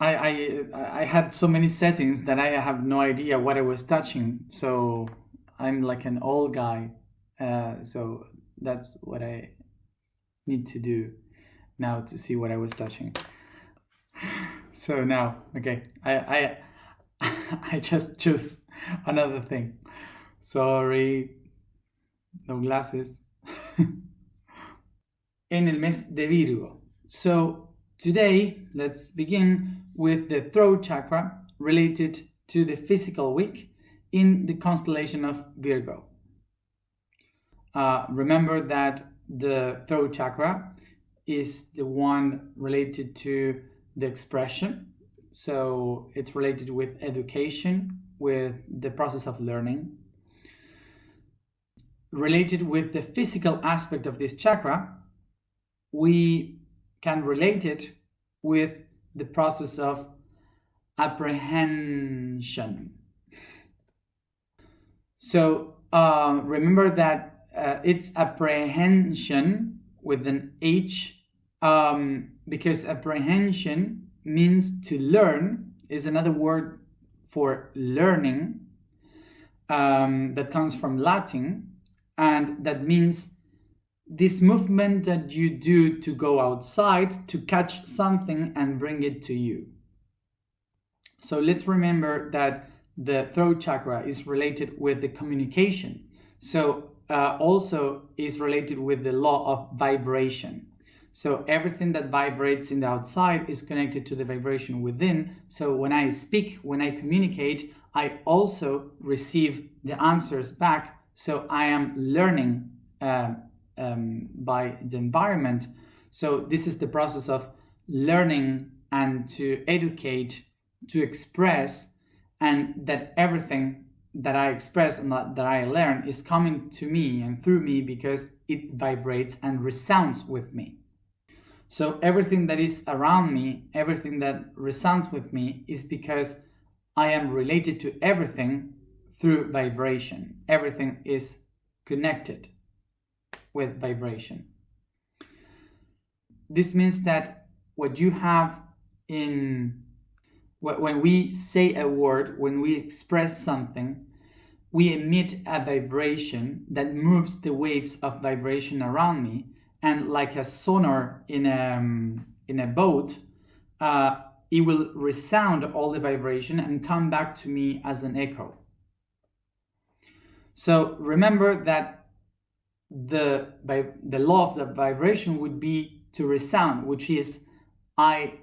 I had so many settings that I have no idea what I was touching. So I'm like an old guy. So that's what I need to do now to see what I was touching. So now, okay, I just choose another thing. Sorry, no glasses. En el mes de Virgo. So today, let's begin with the throat chakra related to the physical week in the constellation of Virgo. Remember that the throat chakra is the one related to the expression. So it's related with education, with the process of learning. Related with the physical aspect of this chakra, we can relate it with the process of apprehension. So remember that it's apprehension with an H, because apprehension means to learn, is another word for learning, that comes from Latin, and that means this movement that you do to go outside to catch something and bring it to you. So let's remember that the throat chakra is related with the communication. So also is related with the law of vibration. So everything that vibrates in the outside is connected to the vibration within. So when I speak, when I communicate, I also receive the answers back. So I am learning by the environment. So this is the process of learning and to educate, to express, and that everything that I express and that I learn is coming to me and through me because it vibrates and resounds with me. So everything that is around me, everything that resounds with me is because I am related to everything through vibration. Everything is connected with vibration. This means that what you have when we say a word, when we express something, we emit a vibration that moves the waves of vibration around me, and like a sonar in a boat, it will resound all the vibration and come back to me as an echo. So remember that the law of the vibration would be to resound, which is I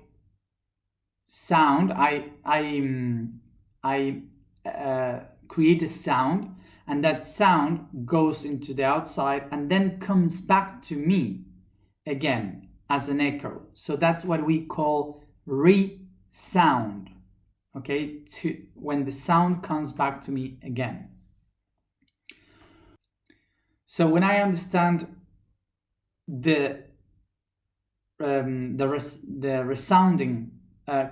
create a sound, and that sound goes into the outside and then comes back to me again as an echo. So that's what we call resound. Okay, when the sound comes back to me again. So when I understand the resounding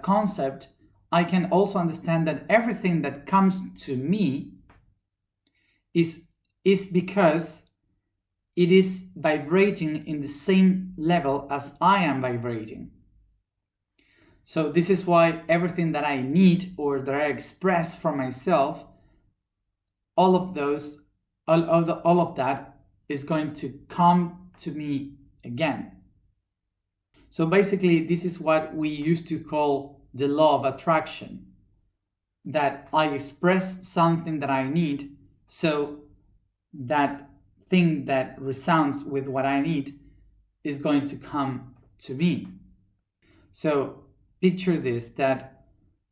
concept, I can also understand that everything that comes to me is because it is vibrating in the same level as I am vibrating. So this is why everything that I need or that I express for myself, all of that is going to come to me again. So basically, this is what we used to call the law of attraction, that I express something that I need, so that thing that resounds with what I need is going to come to me. So picture this, that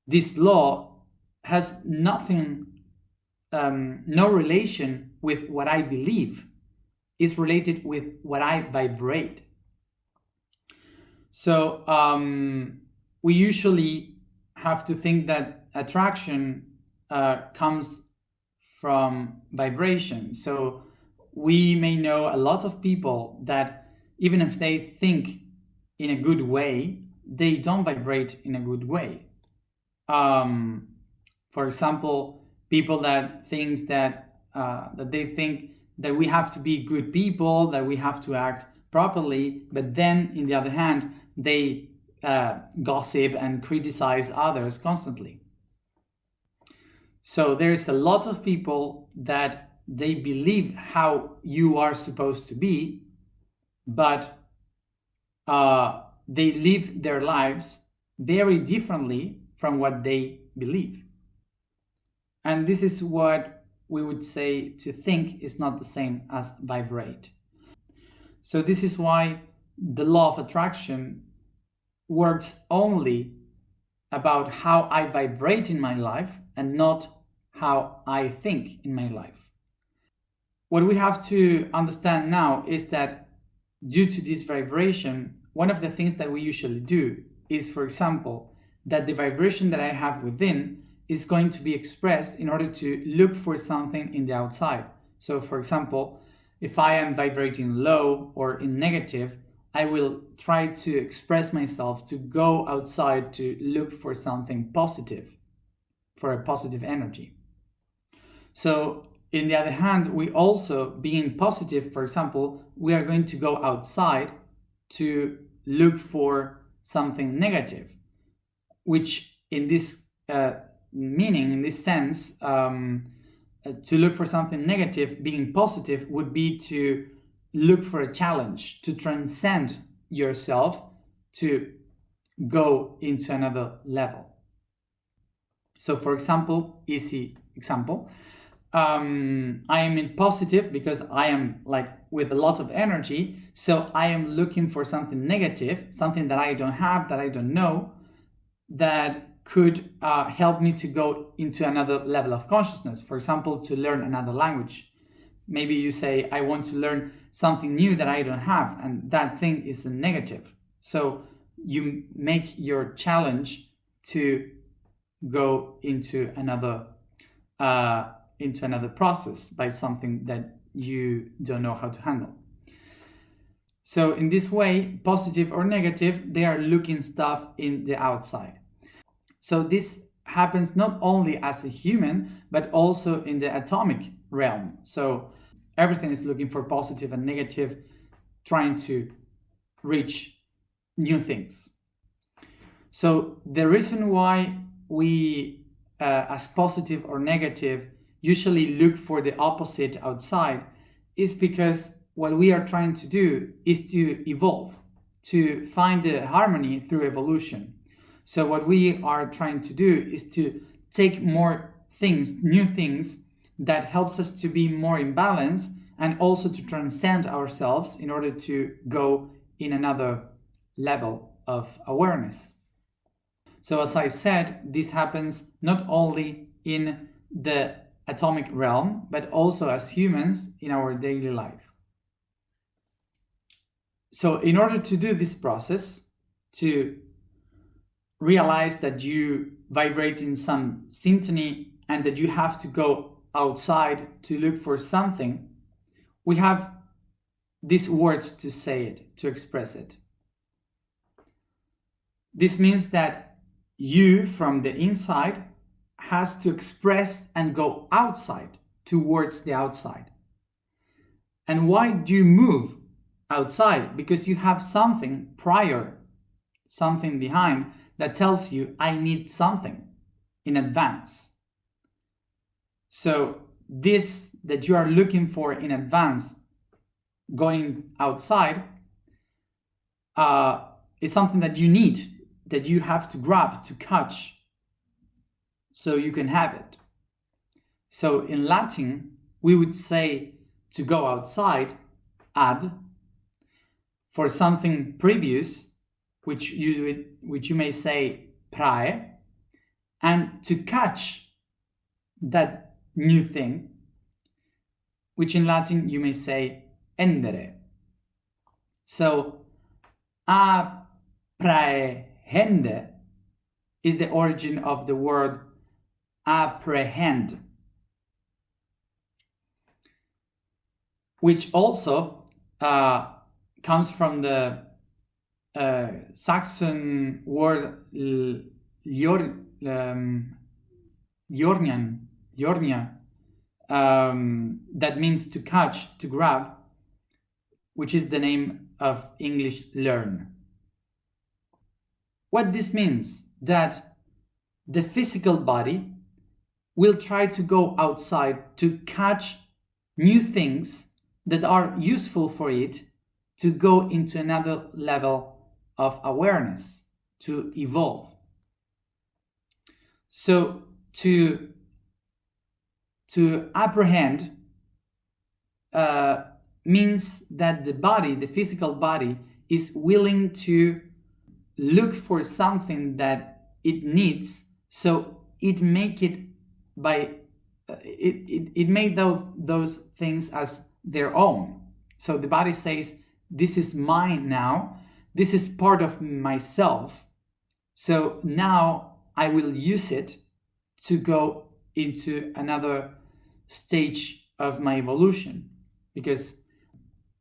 this law has nothing, no relation with what I believe. It's related with what I vibrate. So we usually have to think that attraction comes from vibration. So we may know a lot of people that even if they think in a good way, they don't vibrate in a good way. For example, people that thinks that they think that we have to be good people, that we have to act properly, but then, in the other hand, they gossip and criticize others constantly. So there's a lot of people that they believe how you are supposed to be, but they live their lives very differently from what they believe. And this is what we would say to think is not the same as vibrate. So this is why the law of attraction works only about how I vibrate in my life and not how I think in my life. What we have to understand now is that due to this vibration, one of the things that we usually do is, for example, that the vibration that I have within is going to be expressed in order to look for something in the outside. So, for example, if I am vibrating low or in negative, I will try to express myself to go outside to look for something positive, for a positive energy. So, in the other hand, we also, being positive, for example, we are going to go outside to look for something negative, which in this meaning, in this sense, to look for something negative, being positive would be to look for a challenge, to transcend yourself, to go into another level. So, for example, easy example, I am in positive because I am like with a lot of energy. So I am looking for something negative, something that I don't have, that I don't know, that could help me to go into another level of consciousness. For example, to learn another language. Maybe you say, I want to learn something new that I don't have, and that thing is a negative. So you make your challenge to go into another process by something that you don't know how to handle. So in this way, positive or negative, they are looking stuff in the outside. So this happens not only as a human, but also in the atomic realm. So everything is looking for positive and negative, trying to reach new things. So the reason why we, as positive or negative, usually look for the opposite outside is because what we are trying to do is to evolve, to find the harmony through evolution. So what we are trying to do is to take more things, new things, that helps us to be more in balance and also to transcend ourselves in order to go in another level of awareness. So as I said, this happens not only in the atomic realm, but also as humans in our daily life. So in order to do this process, to realize that you vibrate in some symphony and that you have to go outside to look for something, we have these words to say it, to express it. This means that you from the inside has to express and go outside towards the outside. And why do you move outside? Because you have something prior, something behind that tells you, I need something in advance. So this that you are looking for in advance, going outside, is something that you need, that you have to grab, to catch, so you can have it. So in Latin, we would say to go outside, ad, for something previous, which you may say prae, and to catch that new thing, which in Latin you may say endere. So apprehende is the origin of the word apprehend, which also comes from the Saxon word jornia, that means to catch, to grab, which is the name of English learn. What this means, that the physical body will try to go outside to catch new things that are useful for it to go into another level of awareness, to evolve. So to apprehend means that the body, the physical body, is willing to look for something that it needs, so it make it by it made those things as their own. So the body says, this is mine now, this is part of myself, so now I will use it to go into another stage of my evolution, because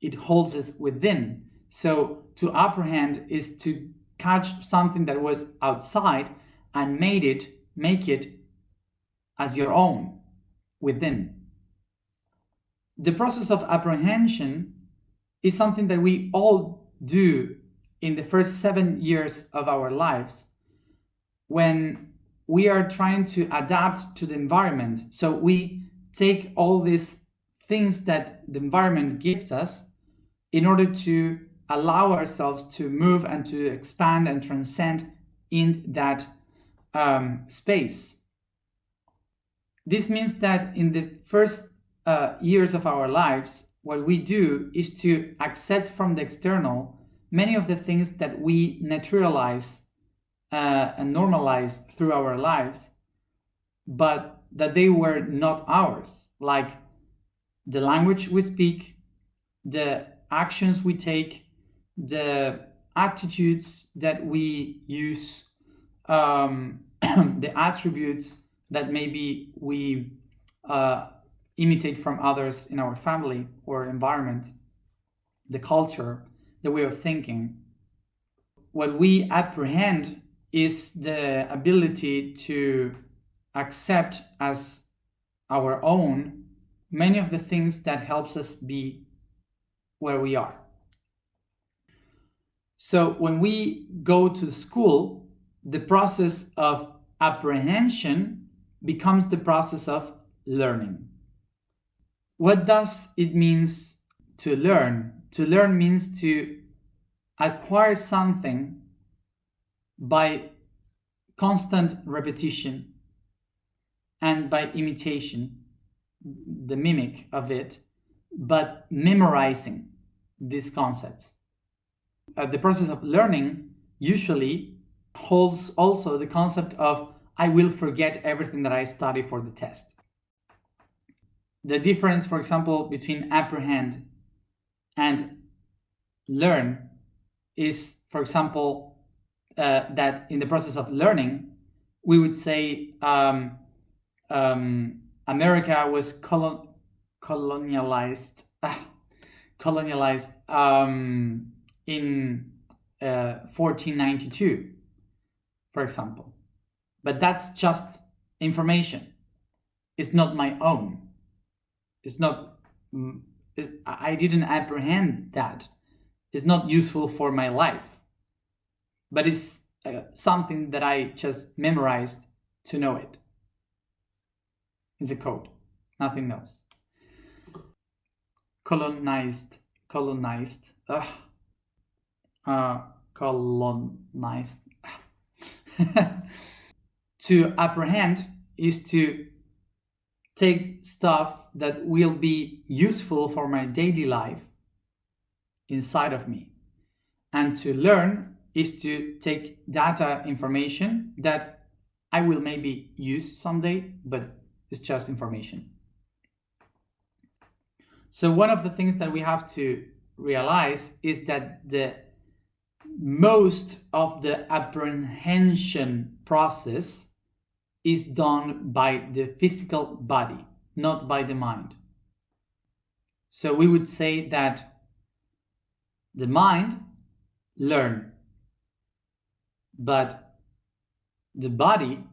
it holds us within. So to apprehend is to catch something that was outside and make it as your own within. The process of apprehension is something that we all do in the first 7 years of our lives, when we are trying to adapt to the environment. So we take all these things that the environment gives us in order to allow ourselves to move and to expand and transcend in that space. This means that in the first years of our lives, what we do is to accept from the external many of the things that we naturalize and normalize through our lives, but that they were not ours, like the language we speak, the actions we take, the attitudes that we use, the attributes that maybe we imitate from others in our family or environment, the culture, the way of thinking. What we apprehend is the ability to accept as our own many of the things that helps us be where we are. So when we go to school, the process of apprehension becomes the process of learning. What does it mean to learn? To learn means to acquire something by constant repetition and by imitation, the mimic of it, but memorizing these concepts. The process of learning usually holds also the concept of I will forget everything that I study for the test. The difference, for example, between apprehend and learn is, for example, that in the process of learning, we would say America was colonialized in 1492, for example. But that's just information. It's not my own. It's not. I didn't apprehend that. It's not useful for my life. But it's something that I just memorized to know it. It's a code, nothing else. Colonized. Colonized. To apprehend is to take stuff that will be useful for my daily life inside of me. And to learn is to take data information that I will maybe use someday, but it's just information. So one of the things that we have to realize is that the most of the apprehension process is done by the physical body, not by the mind. So we would say that the mind learns, but the body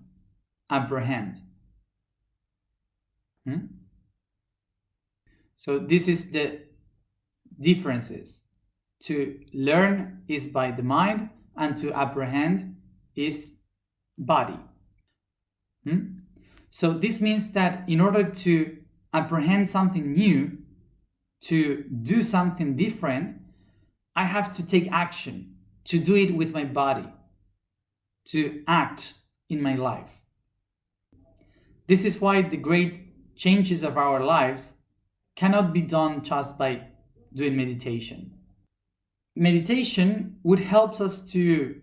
apprehends. So this is the differences. To learn is by the mind, and to apprehend is body. So this means that in order to apprehend something new, to do something different, I have to take action, to do it with my body, to act in my life. This is why the great changes of our lives cannot be done just by doing meditation. Meditation would help us to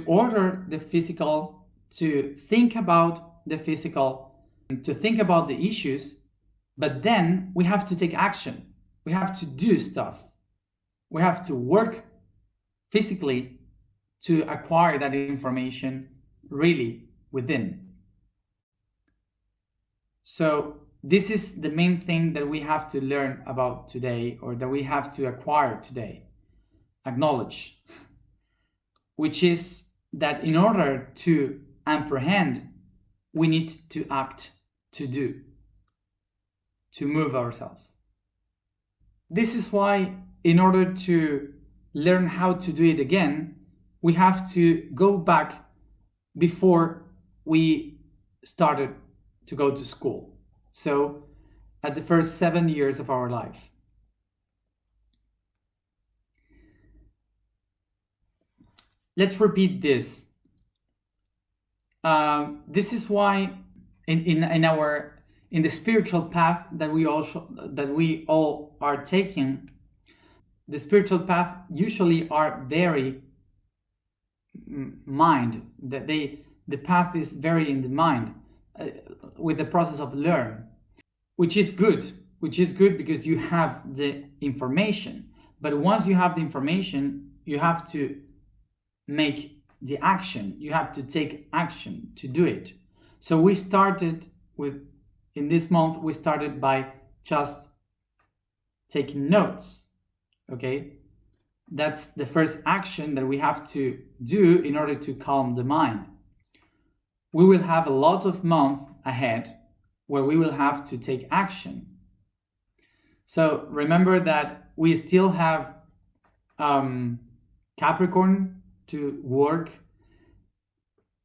order the physical, to think about the physical, to think about the issues, but then we have to take action. We have to do stuff. We have to work physically to acquire that information really within. So this is the main thing that we have to learn about today, or that we have to acquire today, acknowledge, which is that in order to apprehend, we need to act, to do, to move ourselves. This is why, in order to learn how to do it again, we have to go back before we started to go to school. So at the first 7 years of our life. Let's repeat this. This is why in the spiritual path that we all are taking, the spiritual path usually are very mind, that the path is very in the mind, with the process of learn, which is good because you have the information. But once you have the information, you have to make the action. You have to take action to do it. So we started with, in this month, we started by just taking notes. Okay, that's the first action that we have to do in order to calm the mind. We will have a lot of months ahead where we will have to take action. So remember that we still have Capricorn to work,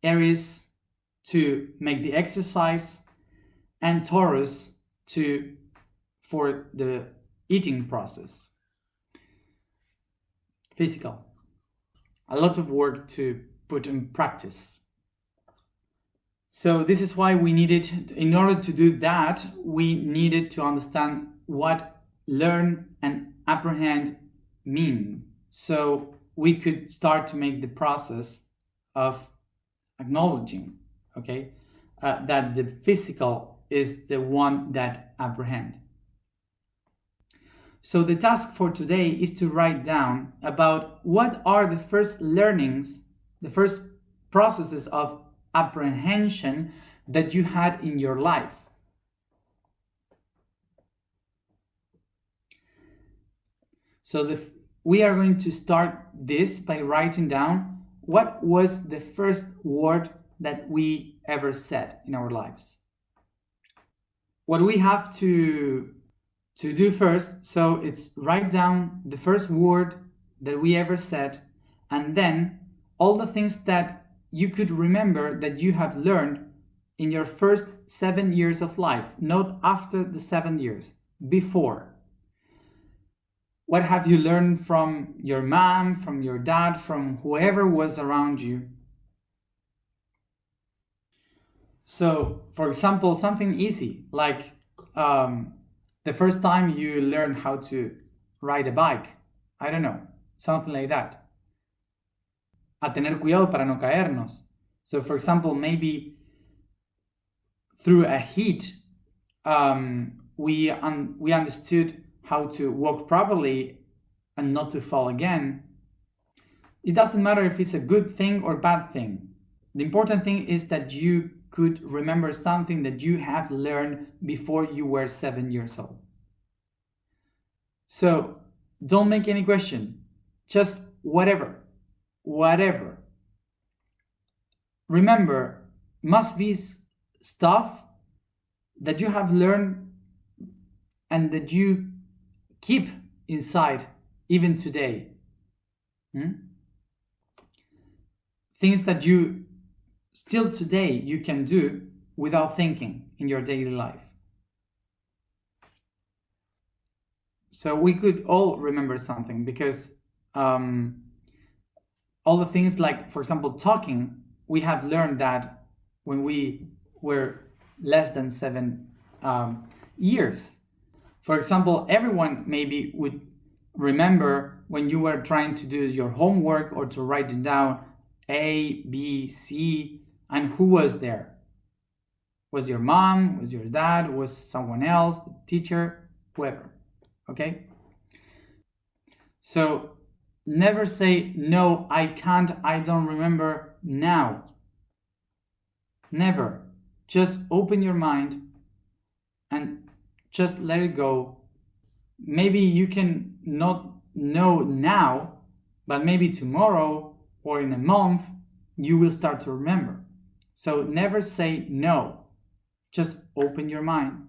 Aries to make the exercise, and Taurus for the eating process. Physical. A lot of work to put in practice. So this is why we needed, in order to do that, we needed to understand what learn and apprehend mean. So we could start to make the process of acknowledging, okay, that the physical is the one that apprehend. So the task for today is to write down about what are the first learnings, the first processes of apprehension that you had in your life. So we are going to start this by writing down what was the first word that we ever said in our lives. What we have to do first, so it's write down the first word that we ever said, and then all the things that you could remember that you have learned in your first 7 years of life, not after the 7 years, before. What have you learned from your mom, from your dad, from whoever was around you? So, for example, something easy, like the first time you learn how to ride a bike. I don't know, something like that. A tener cuidado para no caernos. So, for example, maybe through a heat, we understood how to walk properly and not to fall again. It doesn't matter if it's a good thing or bad thing. The important thing is that you could remember something that you have learned before you were 7 years old. So don't make any question, just whatever. Remember, must be stuff that you have learned and that you keep inside even today. things that you still today you can do without thinking in your daily life. So we could all remember something, because all the things like, for example, talking, we have learned that when we were less than 7 years. For example, everyone maybe would remember when you were trying to do your homework or to write it down, A, B, C, and who was there? Was your mom? Was your dad? Was someone else? The teacher? Whoever. Okay? So never say, no, I can't, I don't remember now. Never. Just open your mind and just let it go. Maybe you can not know now, but maybe tomorrow or in a month, you will start to remember. So never say no. Just open your mind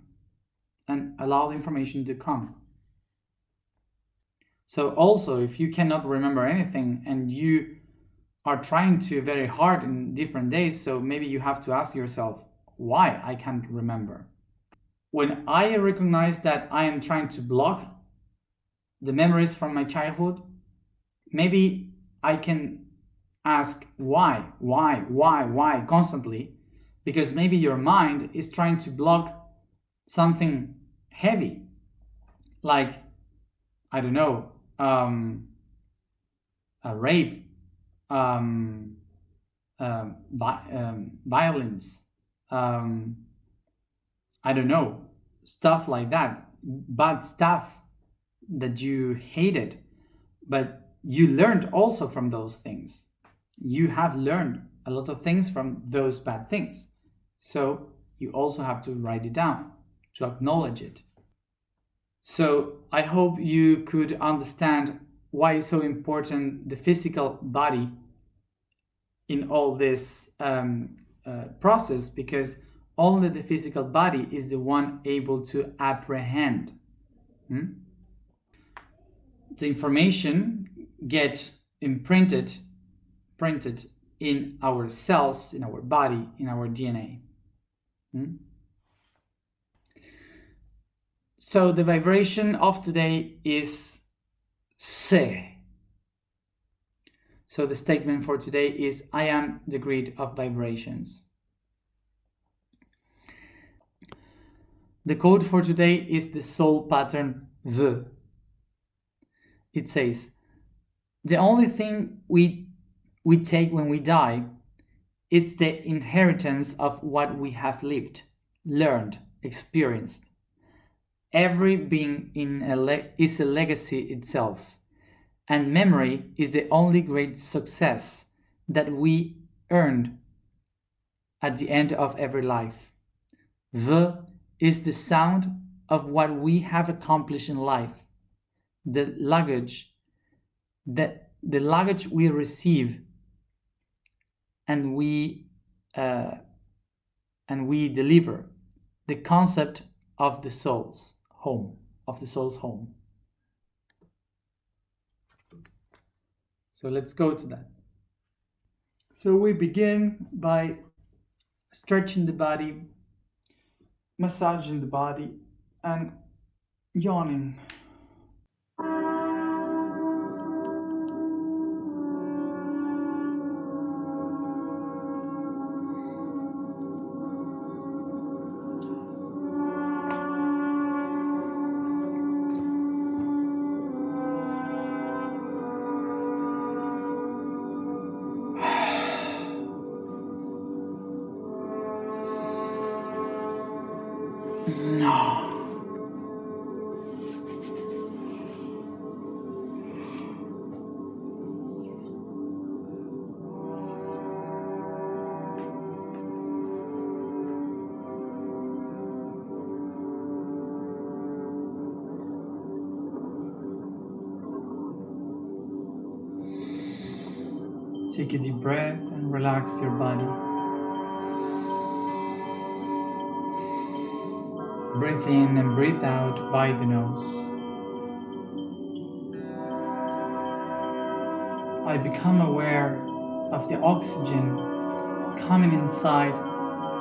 and allow the information to come. So also, if you cannot remember anything and you are trying to very hard in different days, so maybe you have to ask yourself, why I can't remember? When I recognize that I am trying to block the memories from my childhood, maybe I can ask why constantly, because maybe your mind is trying to block something heavy, like, I don't know, a rape, violence, I don't know, stuff like that, bad stuff that you hated, but you learned also from those things. You have learned a lot of things from those bad things. So you also have to write it down, to acknowledge it. So I hope you could understand why it's so important the physical body in all this process, because only the physical body is the one able to apprehend. The information get printed in our cells, in our body, in our DNA. So the vibration of today is Se. So the statement for today is, I am the grid of vibrations. The code for today is the soul pattern V. It says, the only thing we take when we die, it's the inheritance of what we have lived, learned, experienced. Every being is a legacy itself, and memory is the only great success that we earned at the end of every life. V is the sound of what we have accomplished in life, the luggage we receive and we deliver, the concept of the soul's home, So let's go to that. So we begin by stretching the body, massaging the body, and yawning. Take a deep breath and relax your body. Breathe in and breathe out by the nose. I become aware of the oxygen coming inside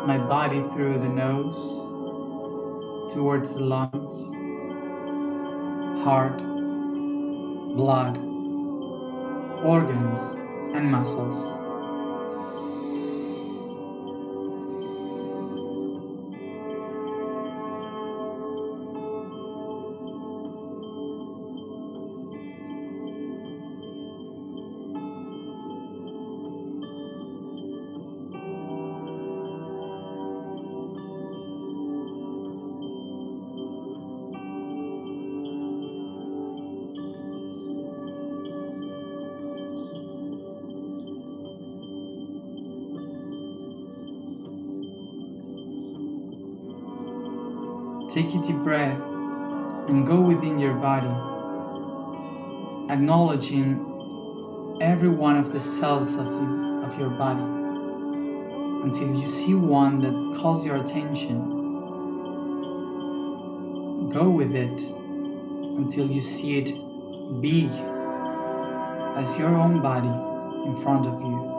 my body through the nose, towards the lungs, heart, blood, organs, and muscles. Take a deep breath and go within your body, acknowledging every one of the cells of your body until you see one that calls your attention. Go with it until you see it big as your own body in front of you.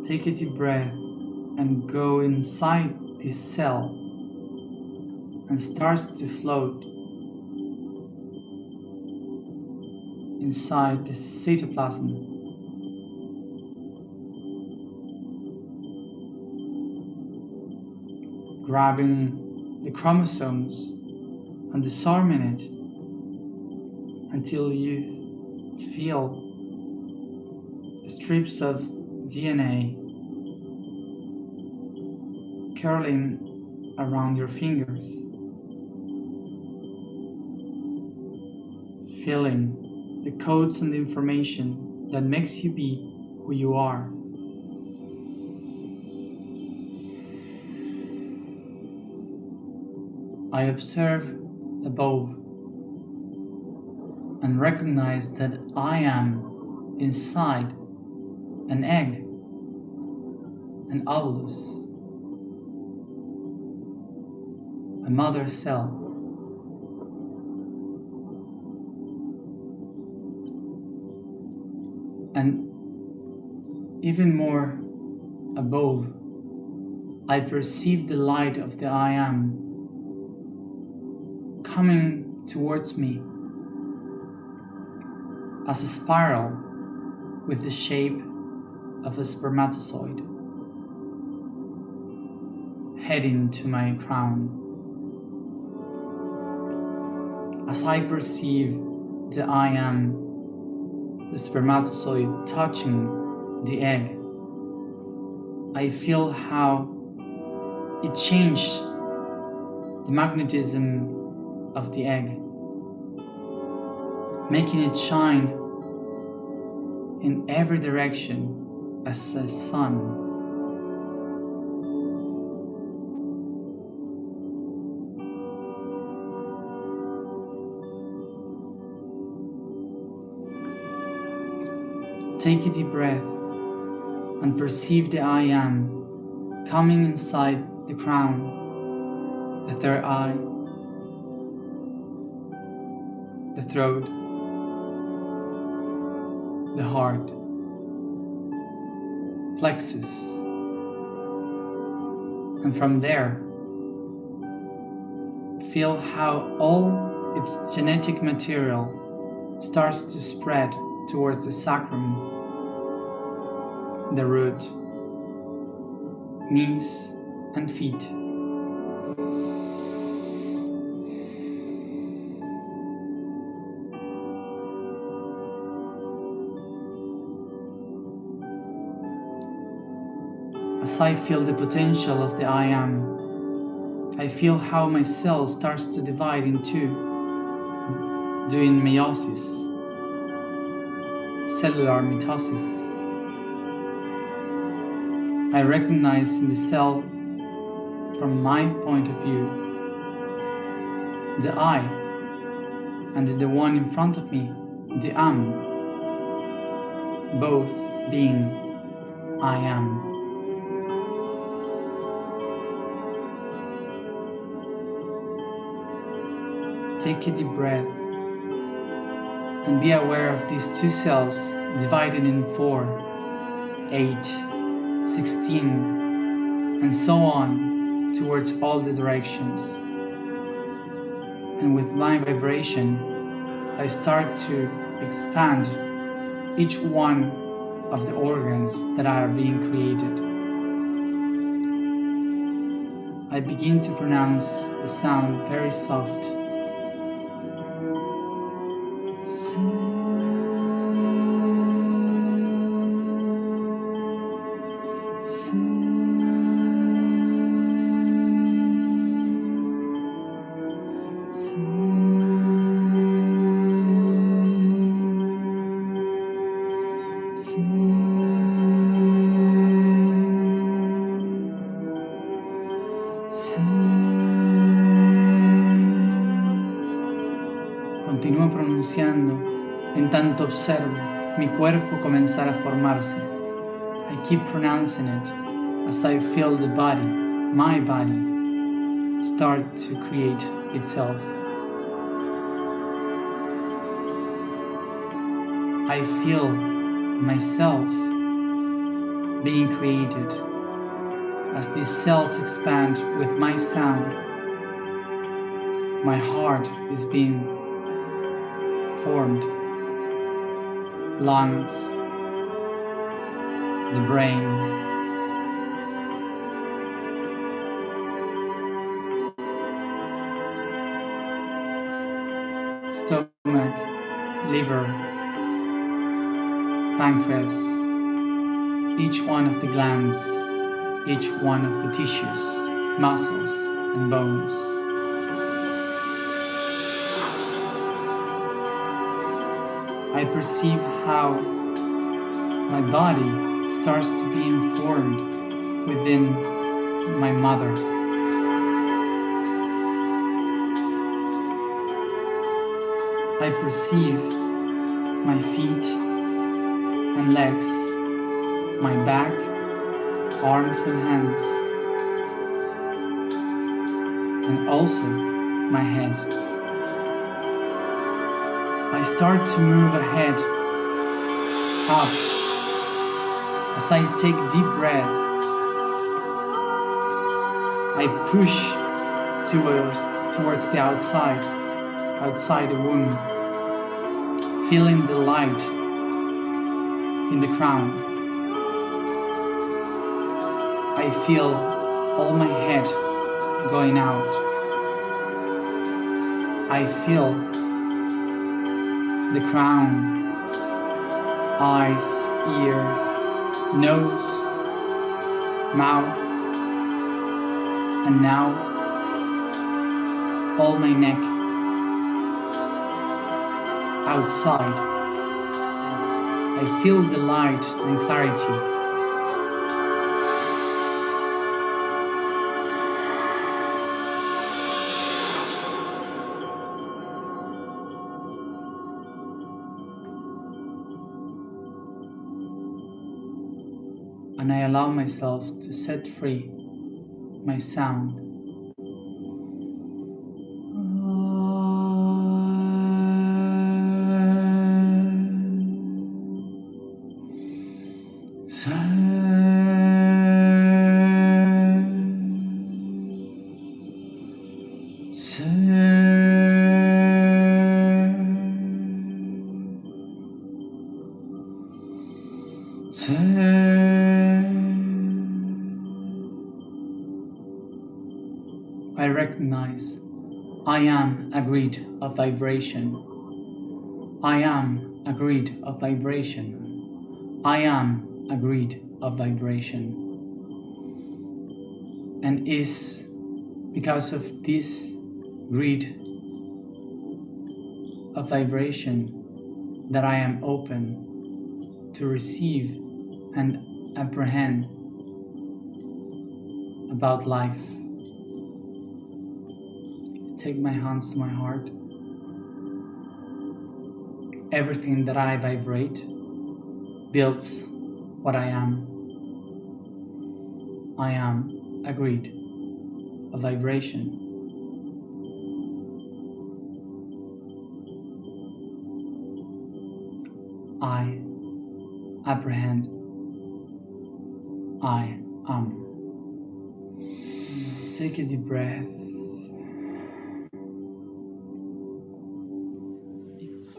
Take a deep breath and go inside this cell and starts to float inside the cytoplasm. Grabbing the chromosomes and disarming it until you feel strips of DNA curling around your fingers, feeling the codes and the information that makes you be who you are. I observe above and recognize that I am inside an egg, an ovulus, a mother cell. And even more above, I perceive the light of the I Am coming towards me as a spiral with the shape of a spermatozoid heading to my crown. As I perceive the I Am, the spermatozoid touching the egg, I feel how it changed the magnetism of the egg, making it shine in every direction as a sun. Take a deep breath and perceive the I Am coming inside the crown, the third eye, the throat, the heart, plexus, and from there feel how all its genetic material starts to spread towards the sacrum, the root, knees and feet. As I feel the potential of the I Am, I feel how my cell starts to divide in two, doing meiosis, cellular mitosis. I recognize in the cell, from my point of view, the I, and the one in front of me, the Am, both being I am. Take a deep breath and be aware of these two cells divided in 4, 8, 16, and so on towards all the directions. And with my vibration, I start to expand each one of the organs that are being created. I begin to pronounce the sound very soft. Continúo pronunciando en tanto observo mi cuerpo comenzar a formarse. I keep pronouncing it as I feel the body, my body, start to create itself. I feel myself being created as these cells expand with my sound. My heart is being formed, lungs, the brain, stomach, liver, pancreas, each one of the glands, each one of the tissues, muscles, and bones. I perceive how my body starts to be informed within my mother. I perceive my feet and legs, my back, arms and hands, and also my head. I start to move ahead, up, as I take deep breath. I push towards the outside the womb, feeling the light in the crown. I feel all my head going out. I feel the crown, eyes, ears, nose, mouth, and now all my neck outside. I feel the light and clarity. And I allow myself to set free my sound. I recognize I am a grid of vibration. I am a grid of vibration. I am a grid of vibration. And is because of this grid of vibration that I am open to receive and apprehend about life. Take my hands to my heart. Everything that I vibrate builds what I am. I am agreed, a vibration. I apprehend. I am. Take a deep breath.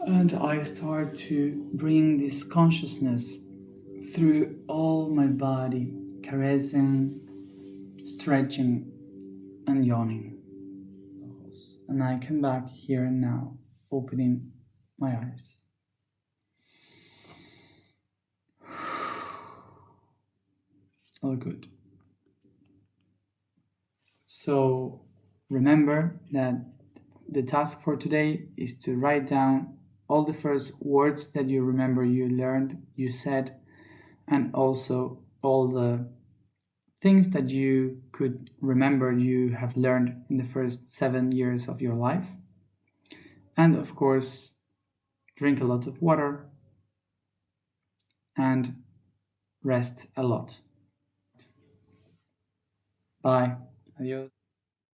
And I start to bring this consciousness through all my body, caressing, stretching, and yawning. And I come back here and now, opening my eyes. All good. So remember that the task for today is to write down all the first words that you remember you learned, you said, and also all the things that you could remember you have learned in the first 7 years of your life. And of course, drink a lot of water and rest a lot. Bye. Adios.